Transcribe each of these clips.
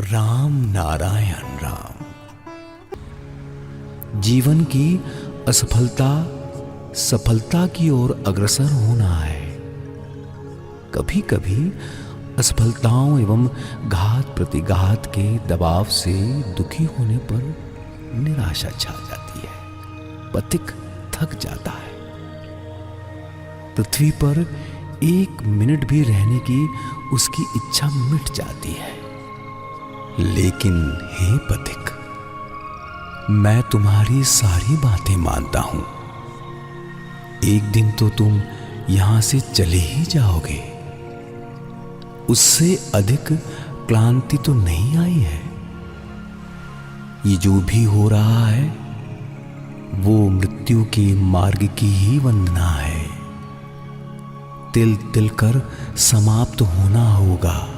राम नारायण राम। जीवन की असफलता सफलता की ओर अग्रसर होना है। कभी कभी असफलताओं एवं घात प्रतिघात के दबाव से दुखी होने पर निराशा छा जाती है। पथिक थक जाता है। पृथ्वी पर एक मिनट भी रहने की उसकी इच्छा मिट जाती है। लेकिन हे पथिक, मैं तुम्हारी सारी बातें मानता हूं। एक दिन तो तुम यहां से चले ही जाओगे। उससे अधिक क्लांति तो नहीं आई है। ये जो भी हो रहा है वो मृत्यु के मार्ग की ही वंदना है। तिल तिल कर समाप्त होना होगा।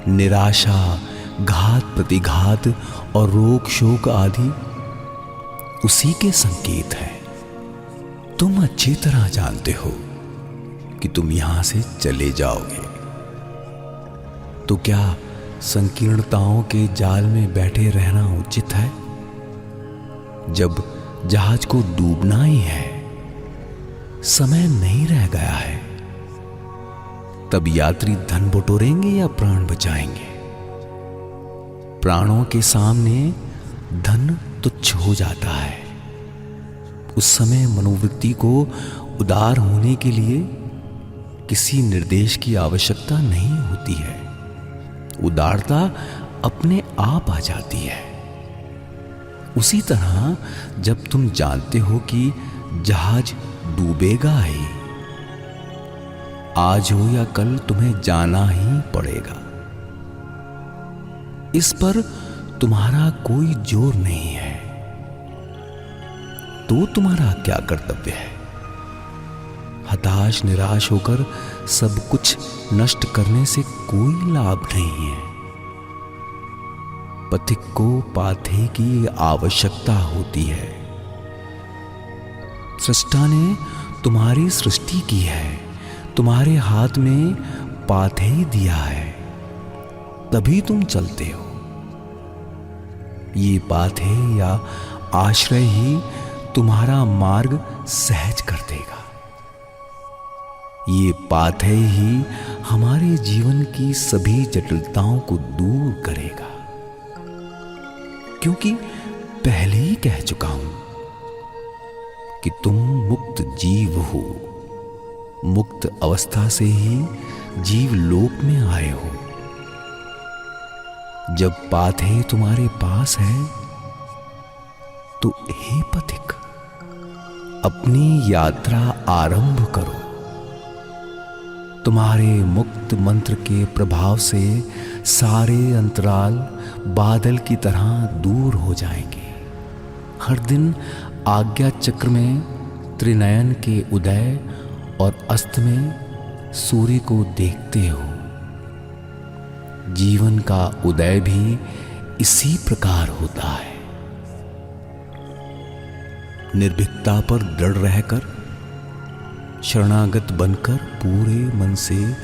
निराशा, घात प्रतिघात और रोग शोक आदि उसी के संकेत है। तुम अच्छी तरह जानते हो कि तुम यहां से चले जाओगे। तो क्या संकीर्णताओं के जाल में बैठे रहना उचित है? जब जहाज को डूबना ही है, समय नहीं रह गया है, तब यात्री धन बटोरेंगे या प्राण बचाएंगे? प्राणों के सामने धन तुच्छ हो जाता है। उस समय मनोवृत्ति को उदार होने के लिए किसी निर्देश की आवश्यकता नहीं होती है। उदारता अपने आप आ जाती है। उसी तरह जब तुम जानते हो कि जहाज डूबेगा ही, आज हो या कल तुम्हें जाना ही पड़ेगा। इस पर तुम्हारा कोई जोर नहीं है। तो तुम्हारा क्या कर्तव्य है? हताश निराश होकर सब कुछ नष्ट करने से कोई लाभ नहीं है। पथिक को पाथे की आवश्यकता होती है। सृष्टा ने तुम्हारी सृष्टि की है, तुम्हारे हाथ में पाथे ही दिया है, तभी तुम चलते हो। ये पाथे या आश्रय ही तुम्हारा मार्ग सहज कर देगा। ये पाथे ही हमारे जीवन की सभी जटिलताओं को दूर करेगा। क्योंकि पहले ही कह चुका हूं कि तुम मुक्त जीव हो। मुक्त अवस्था से ही जीव लोक में आए हो। जब पाथे तुम्हारे पास है तो हे पथिक, अपनी यात्रा आरंभ करो। तुम्हारे मुक्त मंत्र के प्रभाव से सारे अंतराल बादल की तरह दूर हो जाएंगे। हर दिन आज्ञा चक्र में त्रिनयन के उदय और अस्त में सूर्य को देखते हो। जीवन का उदय भी इसी प्रकार होता है। निर्भीकता पर दृढ़ रहकर, शरणागत बनकर पूरे मन से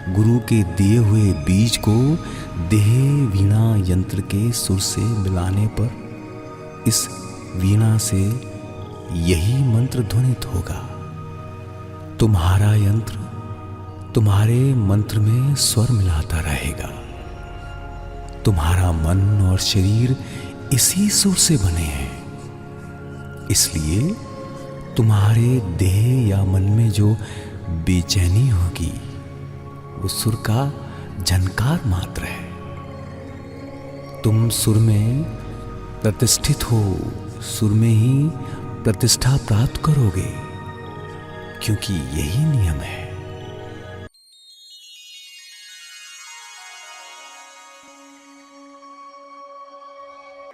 गुरु के दिए हुए बीज को देह वीणा यंत्र के सुर से मिलाने पर इस वीणा से यही मंत्र ध्वनित होगा। तुम्हारा यंत्र तुम्हारे मंत्र में स्वर मिलाता रहेगा। तुम्हारा मन और शरीर इसी सुर से बने हैं। इसलिए तुम्हारे देह या मन में जो बेचैनी होगी वो सुर का झनकार मात्र है। तुम सुर में प्रतिष्ठित हो, सुर में ही प्रतिष्ठा प्राप्त करोगे, क्योंकि यही नियम है।